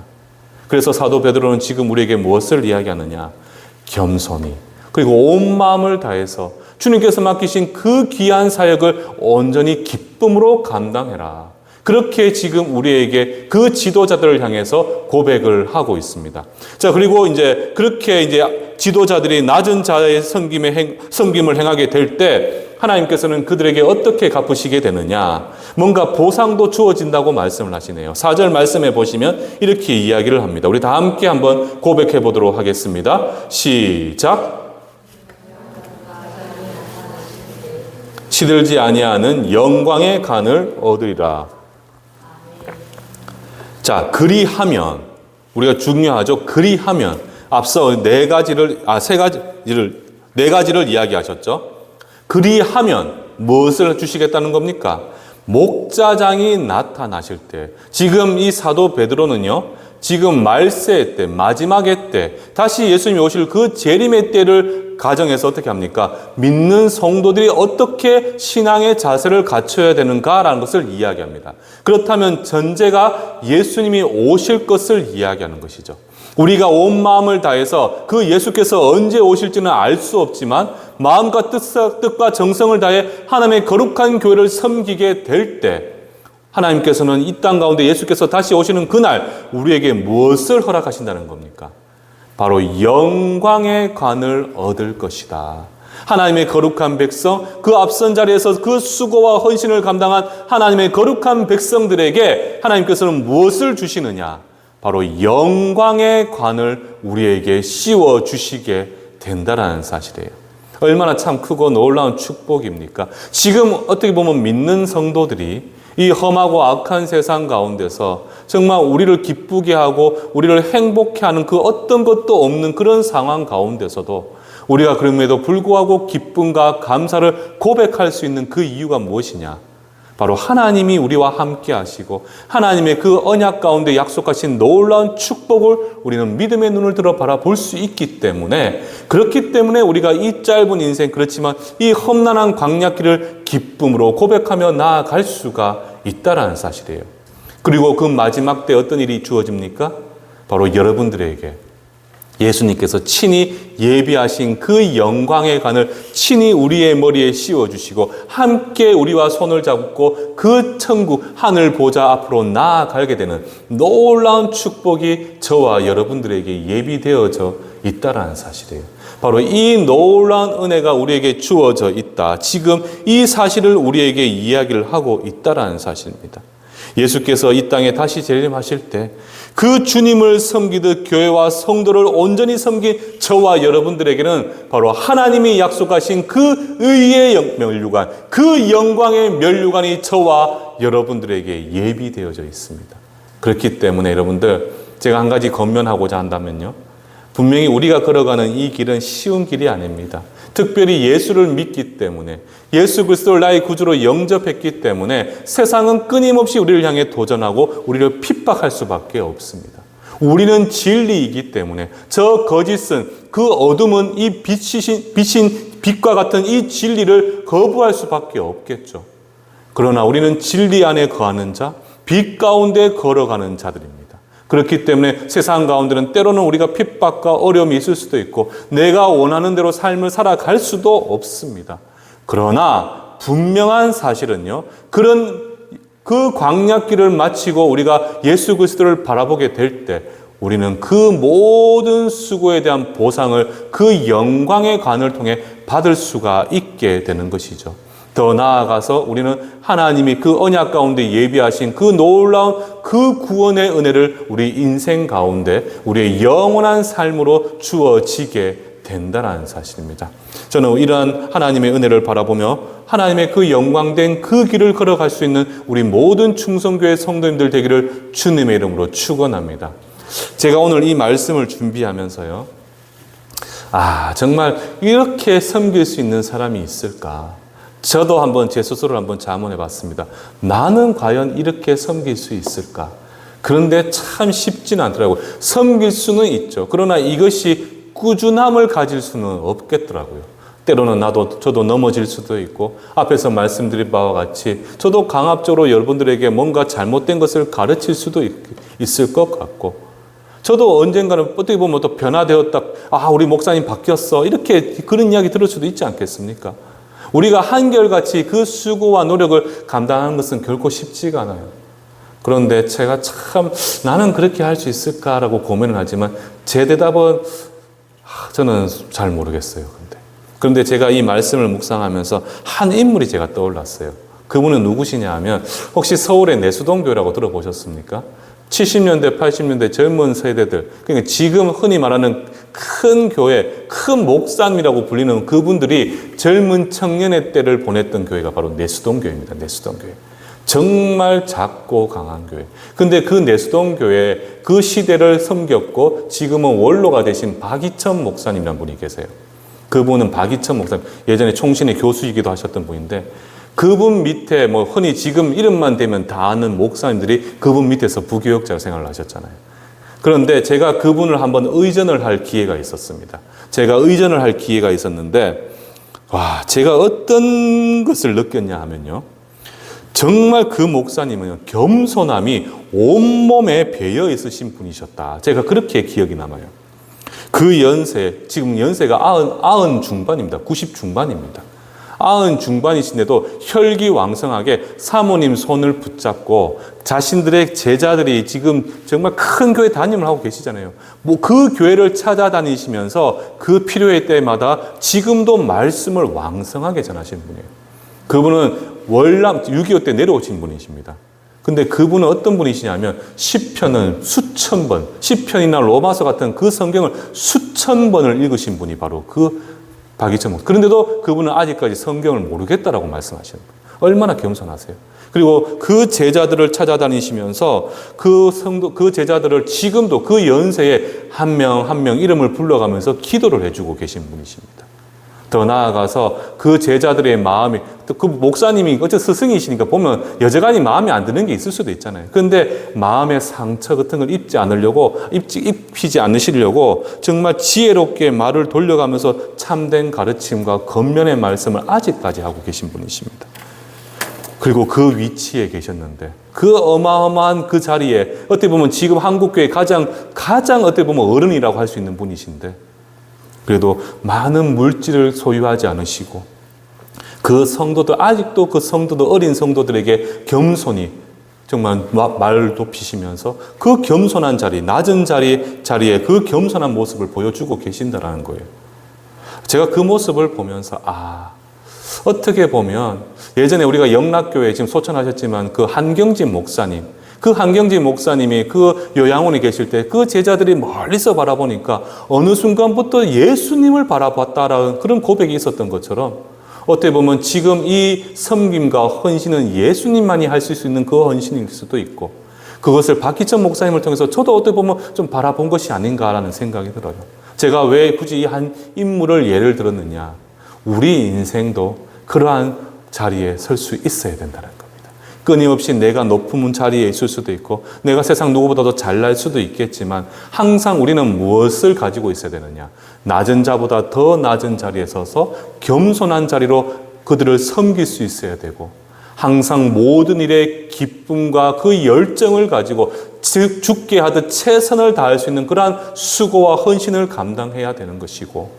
그래서 사도 베드로는 지금 우리에게 무엇을 이야기하느냐? 겸손히 그리고 온 마음을 다해서 주님께서 맡기신 그 귀한 사역을 온전히 기쁨으로 감당해라. 그렇게 지금 우리에게 그 지도자들을 향해서 고백을 하고 있습니다. 자, 그리고 그렇게 지도자들이 낮은 자의 섬김을 행하게 될 때 하나님께서는 그들에게 어떻게 갚으시게 되느냐? 뭔가 보상도 주어진다고 말씀을 하시네요. 4절 말씀해 보시면 이렇게 이야기를 합니다. 우리 다 함께 한번 고백해 보도록 하겠습니다. 시작. 시들지 아니하는 영광의 간을 얻으리라. 자, 그리하면, 우리가 중요하죠. 그리하면, 앞서 네 가지를 이야기하셨죠. 그리하면, 무엇을 주시겠다는 겁니까? 목자장이 나타나실 때, 지금 이 사도 베드로는요, 지금 말세의 때, 마지막의 때, 다시 예수님이 오실 그 재림의 때를 가정에서 어떻게 합니까? 믿는 성도들이 어떻게 신앙의 자세를 갖춰야 되는가라는 것을 이야기합니다. 그렇다면 전제가 예수님이 오실 것을 이야기하는 것이죠. 우리가 온 마음을 다해서 그 예수께서 언제 오실지는 알 수 없지만 마음과 뜻과 정성을 다해 하나님의 거룩한 교회를 섬기게 될 때 하나님께서는 이 땅 가운데 예수께서 다시 오시는 그날 우리에게 무엇을 허락하신다는 겁니까? 바로 영광의 관을 얻을 것이다. 하나님의 거룩한 백성, 그 앞선 자리에서 그 수고와 헌신을 감당한 하나님의 거룩한 백성들에게 하나님께서는 무엇을 주시느냐? 바로 영광의 관을 우리에게 씌워 주시게 된다라는 사실이에요. 얼마나 참 크고 놀라운 축복입니까? 지금 어떻게 보면 믿는 성도들이 이 험하고 악한 세상 가운데서 정말 우리를 기쁘게 하고 우리를 행복해 하는 그 어떤 것도 없는 그런 상황 가운데서도 우리가 그럼에도 불구하고 기쁨과 감사를 고백할 수 있는 그 이유가 무엇이냐? 바로 하나님이 우리와 함께 하시고 하나님의 그 언약 가운데 약속하신 놀라운 축복을 우리는 믿음의 눈을 들어 바라볼 수 있기 때문에, 그렇기 때문에 우리가 이 짧은 인생, 그렇지만 이 험난한 광야길을 기쁨으로 고백하며 나아갈 수가 있다라는 사실이에요. 그리고 그 마지막 때 어떤 일이 주어집니까? 바로 여러분들에게 예수님께서 친히 예비하신 그 영광의 관을 친히 우리의 머리에 씌워주시고 함께 우리와 손을 잡고 그 천국 하늘 보좌 앞으로 나아가게 되는 놀라운 축복이 저와 여러분들에게 예비되어져 있다라는 사실이에요. 바로 이 놀라운 은혜가 우리에게 주어져 있다. 지금 이 사실을 우리에게 이야기를 하고 있다라는 사실입니다. 예수께서 이 땅에 다시 재림하실 때 그 주님을 섬기듯 교회와 성도를 온전히 섬긴 저와 여러분들에게는 바로 하나님이 약속하신 그 의의 면류관, 그 영광의 면류관이 저와 여러분들에게 예비되어져 있습니다. 그렇기 때문에 여러분들, 제가 한 가지 권면하고자 한다면요, 분명히 우리가 걸어가는 이 길은 쉬운 길이 아닙니다. 특별히 예수를 믿기 때문에, 예수 그리스도를 나의 구주로 영접했기 때문에 세상은 끊임없이 우리를 향해 도전하고 우리를 핍박할 수밖에 없습니다. 우리는 진리이기 때문에 저 거짓은, 그 어둠은 이 빛인 빛과 같은 이 진리를 거부할 수밖에 없겠죠. 그러나 우리는 진리 안에 거하는 자, 빛 가운데 걸어가는 자들입니다. 그렇기 때문에 세상 가운데는 때로는 우리가 핍박과 어려움이 있을 수도 있고 내가 원하는 대로 삶을 살아갈 수도 없습니다. 그러나 분명한 사실은요, 그 광야길을 마치고 우리가 예수 그리스도를 바라보게 될 때 우리는 그 모든 수고에 대한 보상을 그 영광의 관을 통해 받을 수가 있게 되는 것이죠. 더 나아가서 우리는 하나님이 그 언약 가운데 예비하신 그 놀라운 그 구원의 은혜를 우리 인생 가운데 우리의 영원한 삶으로 주어지게 된다는 사실입니다. 저는 이러한 하나님의 은혜를 바라보며 하나님의 그 영광된 그 길을 걸어갈 수 있는 우리 모든 충성교회 성도님들 되기를 주님의 이름으로 축원합니다. 제가 오늘 이 말씀을 준비하면서요, 정말 이렇게 섬길 수 있는 사람이 있을까? 저도 한번 제 스스로를 한번 자문해 봤습니다. 나는 과연 이렇게 섬길 수 있을까? 그런데 참 쉽지는 않더라고요. 섬길 수는 있죠. 그러나 이것이 꾸준함을 가질 수는 없겠더라고요. 때로는 저도 넘어질 수도 있고, 앞에서 말씀드린 바와 같이 저도 강압적으로 여러분들에게 뭔가 잘못된 것을 가르칠 수도 있을 것 같고, 저도 언젠가는 어떻게 보면 또 변화되었다, 우리 목사님 바뀌었어, 이렇게 그런 이야기 들을 수도 있지 않겠습니까? 우리가 한결같이 그 수고와 노력을 감당하는 것은 결코 쉽지가 않아요. 그런데 제가 참 나는 그렇게 할 수 있을까라고 고민을 하지만 제 대답은 저는 잘 모르겠어요. 그런데 제가 이 말씀을 묵상하면서 한 인물이 제가 떠올랐어요. 그분은 누구시냐 하면, 혹시 서울의 내수동교회라고 들어보셨습니까? 70년대, 80년대 젊은 세대들, 그러니까 지금 흔히 말하는 큰 교회, 큰 목사님이라고 불리는 그분들이 젊은 청년의 때를 보냈던 교회가 바로 내수동교회입니다. 내수동교회. 정말 작고 강한 교회. 근데 그 내수동교회 그 시대를 섬겼고 지금은 원로가 되신 박이천 목사님이라는 분이 계세요. 그분은 박이천 목사님, 예전에 총신의 교수이기도 하셨던 분인데, 그분 밑에 흔히 지금 이름만 대면 다 아는 목사님들이 그분 밑에서 부교역자 생활을 하셨잖아요. 그런데 제가 그분을 한번 의전을 할 기회가 있었습니다. 제가 의전을 할 기회가 있었는데, 제가 어떤 것을 느꼈냐 하면요, 정말 그 목사님은 겸손함이 온몸에 배어 있으신 분이셨다. 제가 그렇게 기억이 남아요. 그 연세, 지금 연세가 90 중반입니다. 90 중반입니다. 90 중반이신데도 혈기왕성하게 사모님 손을 붙잡고 자신들의 제자들이 지금 정말 큰 교회 담임을 하고 계시잖아요. 그 교회를 찾아다니시면서 그 필요할 때마다 지금도 말씀을 왕성하게 전하시는 분이에요. 그분은 월남 6.25 때 내려오신 분이십니다. 근데 그분은 어떤 분이시냐면 시편은 수천 번, 시편이나 로마서 같은 그 성경을 수천 번을 읽으신 분이 바로 그 박이천 목사. 그런데도 그분은 아직까지 성경을 모르겠다라고 말씀하시는 거예요. 얼마나 겸손하세요. 그리고 그 제자들을 찾아다니시면서 그 제자들을 지금도 그 연세에 한 명 한 명 이름을 불러가면서 기도를 해주고 계신 분이십니다. 더 나아가서 그 제자들의 마음이, 또 그 목사님이 어째 스승이시니까 보면 여전히 마음에 안 드는 게 있을 수도 있잖아요. 그런데 마음의 상처 같은 걸 입히지 않으시려고 정말 지혜롭게 말을 돌려가면서 참된 가르침과 겉면의 말씀을 아직까지 하고 계신 분이십니다. 그리고 그 위치에 계셨는데, 그 어마어마한 그 자리에 어떻게 보면 지금 한국교회 가장 어떻게 보면 어른이라고 할 수 있는 분이신데, 그래도 많은 물질을 소유하지 않으시고 그 성도들, 아직도 그 성도들, 어린 성도들에게 겸손히 정말 말을 높이시면서 그 겸손한 자리, 낮은 자리에 그 겸손한 모습을 보여주고 계신다라는 거예요. 제가 그 모습을 보면서 어떻게 보면 예전에 우리가 영락교회 지금 소천하셨지만 그 한경진 목사님, 그 한경진 목사님이 그 요양원에 계실 때 그 제자들이 멀리서 바라보니까 어느 순간부터 예수님을 바라봤다라는 그런 고백이 있었던 것처럼, 어떻게 보면 지금 이 섬김과 헌신은 예수님만이 하실 수 있는 그 헌신일 수도 있고, 그것을 박희천 목사님을 통해서 저도 어떻게 보면 좀 바라본 것이 아닌가라는 생각이 들어요. 제가 왜 굳이 이 한 인물을 예를 들었느냐. 우리 인생도 그러한 자리에 설 수 있어야 된다는 겁니다. 끊임없이 내가 높은 자리에 있을 수도 있고 내가 세상 누구보다도 잘날 수도 있겠지만 항상 우리는 무엇을 가지고 있어야 되느냐. 낮은 자보다 더 낮은 자리에 서서 겸손한 자리로 그들을 섬길 수 있어야 되고 항상 모든 일에 기쁨과 그 열정을 가지고 즉 죽게 하듯 최선을 다할 수 있는 그러한 수고와 헌신을 감당해야 되는 것이고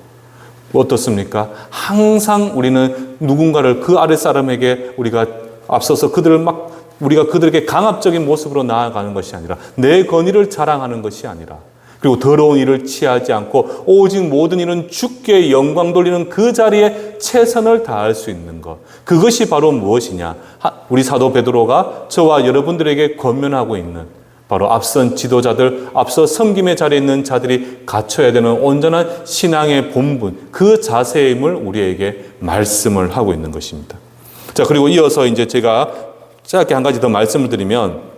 어떻습니까? 항상 우리는 누군가를 그 아랫사람에게 우리가 앞서서 우리가 그들에게 강압적인 모습으로 나아가는 것이 아니라 내 권위를 자랑하는 것이 아니라 그리고 더러운 일을 취하지 않고 오직 모든 일은 주께 영광 돌리는 그 자리에 최선을 다할 수 있는 것. 그것이 바로 무엇이냐? 우리 사도 베드로가 저와 여러분들에게 권면하고 있는 바로 앞선 지도자들, 앞서 섬김의 자리에 있는 자들이 갖춰야 되는 온전한 신앙의 본분, 그 자세임을 우리에게 말씀을 하고 있는 것입니다. 자, 그리고 이어서 이제 제가 짧게 한 가지 더 말씀을 드리면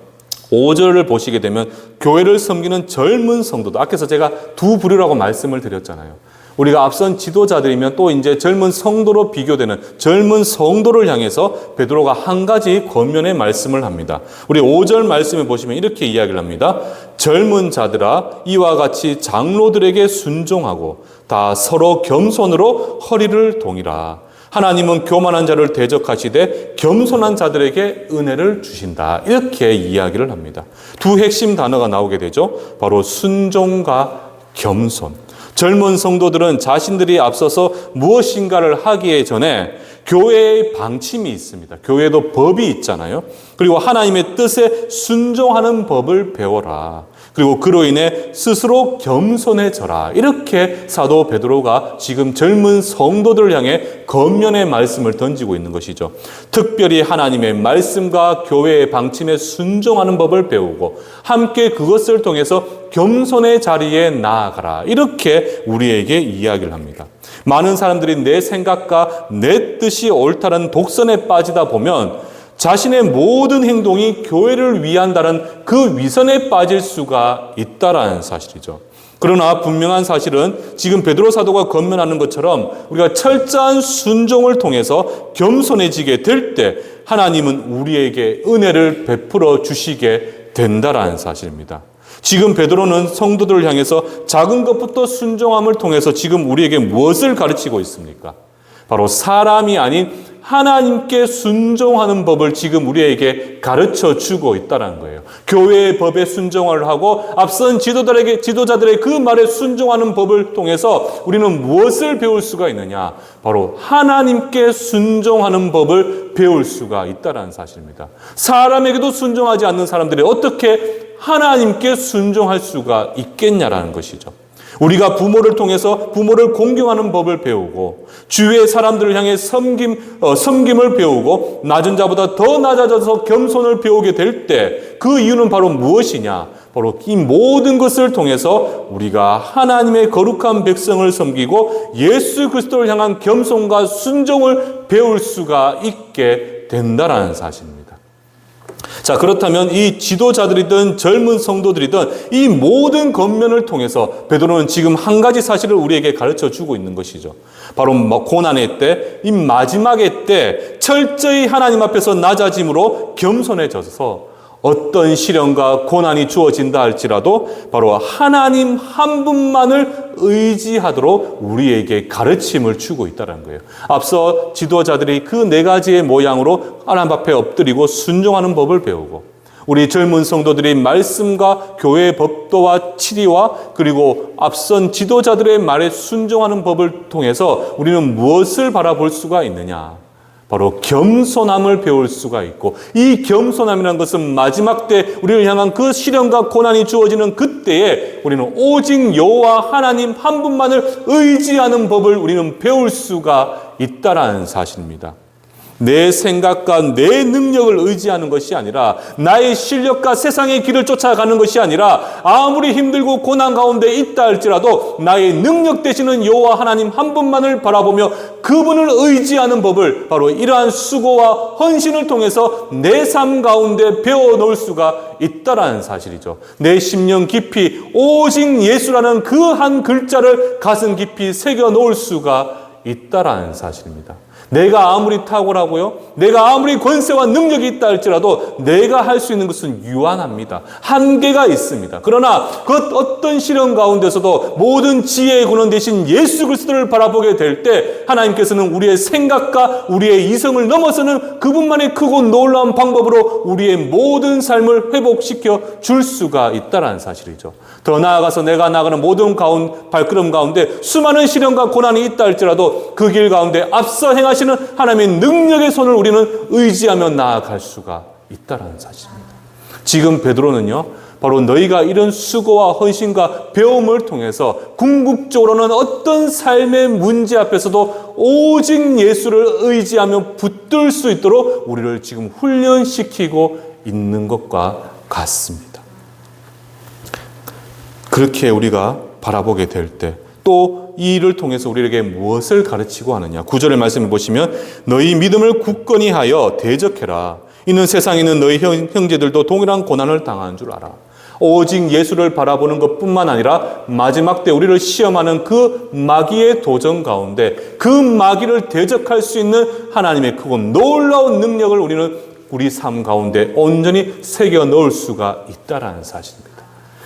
5절을 보시게 되면 교회를 섬기는 젊은 성도들, 앞에서 제가 두 부류라고 말씀을 드렸잖아요. 우리가 앞선 지도자들이면 또 이제 젊은 성도로 비교되는 젊은 성도를 향해서 베드로가 한 가지 권면의 말씀을 합니다. 우리 5절 말씀에 보시면 이렇게 이야기를 합니다. 젊은 자들아 이와 같이 장로들에게 순종하고 다 서로 겸손으로 허리를 동이라. 하나님은 교만한 자를 대적하시되 겸손한 자들에게 은혜를 주신다. 이렇게 이야기를 합니다. 두 핵심 단어가 나오게 되죠. 바로 순종과 겸손. 젊은 성도들은 자신들이 앞서서 무엇인가를 하기에 전에 교회의 방침이 있습니다. 교회도 법이 있잖아요. 그리고 하나님의 뜻에 순종하는 법을 배워라. 그리고 그로 인해 스스로 겸손해져라. 이렇게 사도 베드로가 지금 젊은 성도들을 향해 권면의 말씀을 던지고 있는 것이죠. 특별히 하나님의 말씀과 교회의 방침에 순종하는 법을 배우고 함께 그것을 통해서 겸손의 자리에 나아가라. 이렇게 우리에게 이야기를 합니다. 많은 사람들이 내 생각과 내 뜻이 옳다는 독선에 빠지다 보면 자신의 모든 행동이 교회를 위한다는 그 위선에 빠질 수가 있다라는 사실이죠. 그러나 분명한 사실은 지금 베드로 사도가 권면하는 것처럼 우리가 철저한 순종을 통해서 겸손해지게 될 때 하나님은 우리에게 은혜를 베풀어 주시게 된다라는 사실입니다. 지금 베드로는 성도들을 향해서 작은 것부터 순종함을 통해서 지금 우리에게 무엇을 가르치고 있습니까? 바로 사람이 아닌 하나님께 순종하는 법을 지금 우리에게 가르쳐 주고 있다는 거예요. 교회의 법에 순종을 하고 앞선 지도자들의 그 말에 순종하는 법을 통해서 우리는 무엇을 배울 수가 있느냐? 바로 하나님께 순종하는 법을 배울 수가 있다는 사실입니다. 사람에게도 순종하지 않는 사람들이 어떻게 하나님께 순종할 수가 있겠냐라는 것이죠. 우리가 부모를 통해서 부모를 공경하는 법을 배우고 주위의 사람들을 향해 섬김을 배우고 낮은 자보다 더 낮아져서 겸손을 배우게 될 때 그 이유는 바로 무엇이냐? 바로 이 모든 것을 통해서 우리가 하나님의 거룩한 백성을 섬기고 예수 그리스도를 향한 겸손과 순종을 배울 수가 있게 된다라는 사실입니다. 자, 그렇다면 이 지도자들이든 젊은 성도들이든 이 모든 권면을 통해서 베드로는 지금 한 가지 사실을 우리에게 가르쳐 주고 있는 것이죠. 바로 고난의 때, 이 마지막의 때 철저히 하나님 앞에서 낮아짐으로 겸손해져서 어떤 시련과 고난이 주어진다 할지라도 바로 하나님 한 분만을 의지하도록 우리에게 가르침을 주고 있다는 거예요. 앞서 지도자들이 그 네 가지의 모양으로 하나님 앞에 엎드리고 순종하는 법을 배우고 우리 젊은 성도들이 말씀과 교회의 법도와 치리와 그리고 앞선 지도자들의 말에 순종하는 법을 통해서 우리는 무엇을 바라볼 수가 있느냐? 바로 겸손함을 배울 수가 있고 이 겸손함이라는 것은 마지막 때 우리를 향한 그 시련과 고난이 주어지는 그때에 우리는 오직 여호와 하나님 한 분만을 의지하는 법을 우리는 배울 수가 있다라는 사실입니다. 내 생각과 내 능력을 의지하는 것이 아니라 나의 실력과 세상의 길을 쫓아가는 것이 아니라 아무리 힘들고 고난 가운데 있다 할지라도 나의 능력 되시는 여호와 하나님 한 분만을 바라보며 그분을 의지하는 법을 바로 이러한 수고와 헌신을 통해서 내 삶 가운데 배워놓을 수가 있다라는 사실이죠. 내 심령 깊이 오직 예수라는 그 한 글자를 가슴 깊이 새겨놓을 수가 있다라는 사실입니다. 내가 아무리 탁월하고요, 내가 아무리 권세와 능력이 있다 할지라도 내가 할 수 있는 것은 유한합니다. 한계가 있습니다. 그러나 그 어떤 시련 가운데서도 모든 지혜의 근원 되신 예수 그리스도를 바라보게 될 때 하나님께서는 우리의 생각과 우리의 이성을 넘어서는 그분만의 크고 놀라운 방법으로 우리의 모든 삶을 회복시켜 줄 수가 있다는 사실이죠. 더 나아가서 내가 나가는 모든 발걸음 가운데 수많은 시련과 고난이 있다 할지라도 그 길 가운데 앞서 행하시는 하나님의 능력의 손을 우리는 의지하며 나아갈 수가 있다는 사실입니다. 지금 베드로는요, 바로 너희가 이런 수고와 헌신과 배움을 통해서 궁극적으로는 어떤 삶의 문제 앞에서도 오직 예수를 의지하며 붙들 수 있도록 우리를 지금 훈련시키고 있는 것과 같습니다. 그렇게 우리가 바라보게 될 때 또 이 일을 통해서 우리에게 무엇을 가르치고 하느냐. 9절의 말씀을 보시면 너희 믿음을 굳건히 하여 대적해라. 이는 세상에 있는 너희 형제들도 동일한 고난을 당하는 줄 알아. 오직 예수를 바라보는 것뿐만 아니라 마지막 때 우리를 시험하는 그 마귀의 도전 가운데 그 마귀를 대적할 수 있는 하나님의 크고 놀라운 능력을 우리는 우리 삶 가운데 온전히 새겨 넣을 수가 있다라는 사실입니다.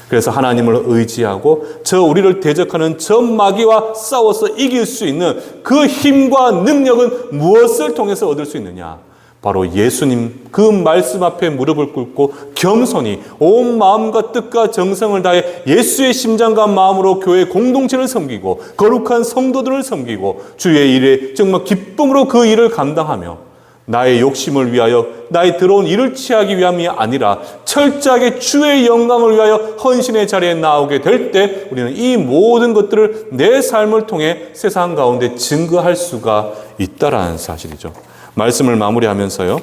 그래서 하나님을 의지하고 우리를 대적하는 저 마귀와 싸워서 이길 수 있는 그 힘과 능력은 무엇을 통해서 얻을 수 있느냐? 바로 예수님 그 말씀 앞에 무릎을 꿇고 겸손히 온 마음과 뜻과 정성을 다해 예수의 심장과 마음으로 교회 공동체를 섬기고 거룩한 성도들을 섬기고 주의 일에 정말 기쁨으로 그 일을 감당하며 나의 욕심을 위하여 나의 더러운 일을 취하기 위함이 아니라 철저하게 주의 영광을 위하여 헌신의 자리에 나오게 될 때 우리는 이 모든 것들을 내 삶을 통해 세상 가운데 증거할 수가 있다라는 사실이죠. 말씀을 마무리하면서요,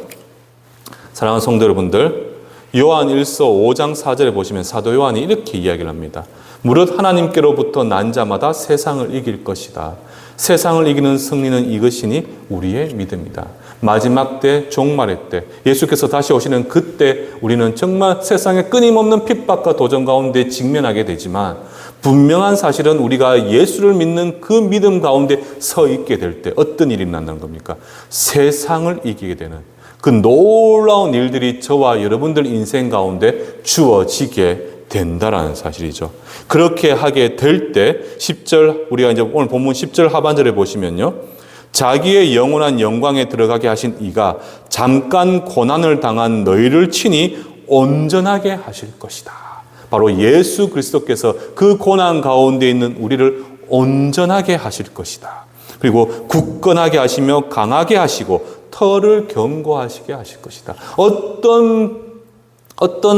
사랑하는 성도 여러분들, 요한 1서 5장 4절에 보시면 사도 요한이 이렇게 이야기를 합니다. 무릇 하나님께로부터 난 자마다 세상을 이길 것이다. 세상을 이기는 승리는 이것이니 우리의 믿음이다. 마지막 때, 종말의 때, 예수께서 다시 오시는 그때 우리는 정말 세상의 끊임없는 핍박과 도전 가운데 직면하게 되지만 분명한 사실은 우리가 예수를 믿는 그 믿음 가운데 서 있게 될 때 어떤 일이 일어난다는 겁니까? 세상을 이기게 되는 그 놀라운 일들이 저와 여러분들 인생 가운데 주어지게 된다라는 사실이죠. 그렇게 하게 될 때 10절, 우리가 이제 오늘 본문 10절 하반절에 보시면요, 자기의 영원한 영광에 들어가게 하신 이가 잠깐 고난을 당한 너희를 친히 온전하게 하실 것이다. 바로 예수 그리스도께서 그 고난 가운데 있는 우리를 온전하게 하실 것이다. 그리고 굳건하게 하시며 강하게 하시고 털을 견고하시게 하실 것이다. 어떤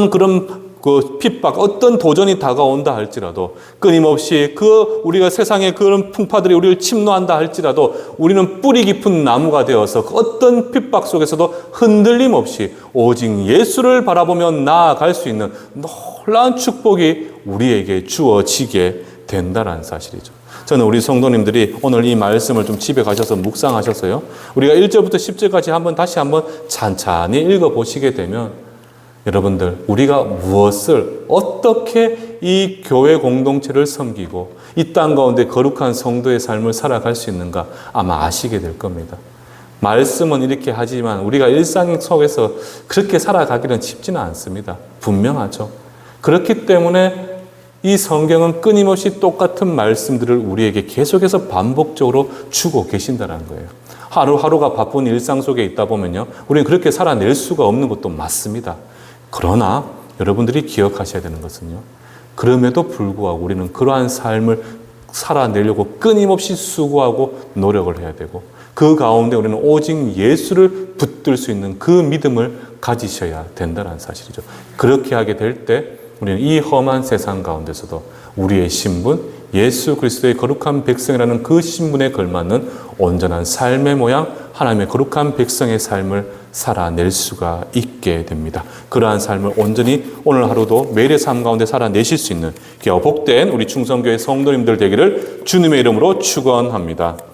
그런 그 핍박, 어떤 도전이 다가온다 할지라도 끊임없이 우리가 세상의 그런 풍파들이 우리를 침노한다 할지라도 우리는 뿌리 깊은 나무가 되어서 어떤 핍박 속에서도 흔들림 없이 오직 예수를 바라보며 나아갈 수 있는 놀라운 축복이 우리에게 주어지게 된다는 사실이죠. 저는 우리 성도님들이 오늘 이 말씀을 좀 집에 가셔서 묵상하셔서요, 우리가 1절부터 10절까지 다시 한번 찬찬히 읽어보시게 되면 여러분들, 우리가 무엇을 어떻게 이 교회 공동체를 섬기고 이 땅 가운데 거룩한 성도의 삶을 살아갈 수 있는가 아마 아시게 될 겁니다. 말씀은 이렇게 하지만 우리가 일상 속에서 그렇게 살아가기는 쉽지는 않습니다. 분명하죠. 그렇기 때문에 이 성경은 끊임없이 똑같은 말씀들을 우리에게 계속해서 반복적으로 주고 계신다는 거예요. 하루하루가 바쁜 일상 속에 있다 보면요, 우리는 그렇게 살아낼 수가 없는 것도 맞습니다. 그러나 여러분들이 기억하셔야 되는 것은요, 그럼에도 불구하고 우리는 그러한 삶을 살아내려고 끊임없이 수고하고 노력을 해야 되고 그 가운데 우리는 오직 예수를 붙들 수 있는 그 믿음을 가지셔야 된다는 사실이죠. 그렇게 하게 될 때 우리는 이 험한 세상 가운데서도 우리의 신분, 예수 그리스도의 거룩한 백성이라는 그 신분에 걸맞는 온전한 삶의 모양, 하나님의 거룩한 백성의 삶을 살아낼 수가 있게 됩니다. 그러한 삶을 온전히 오늘 하루도 매일의 삶 가운데 살아내실 수 있는 복된 우리 충성교회 성도님들 되기를 주님의 이름으로 축원합니다.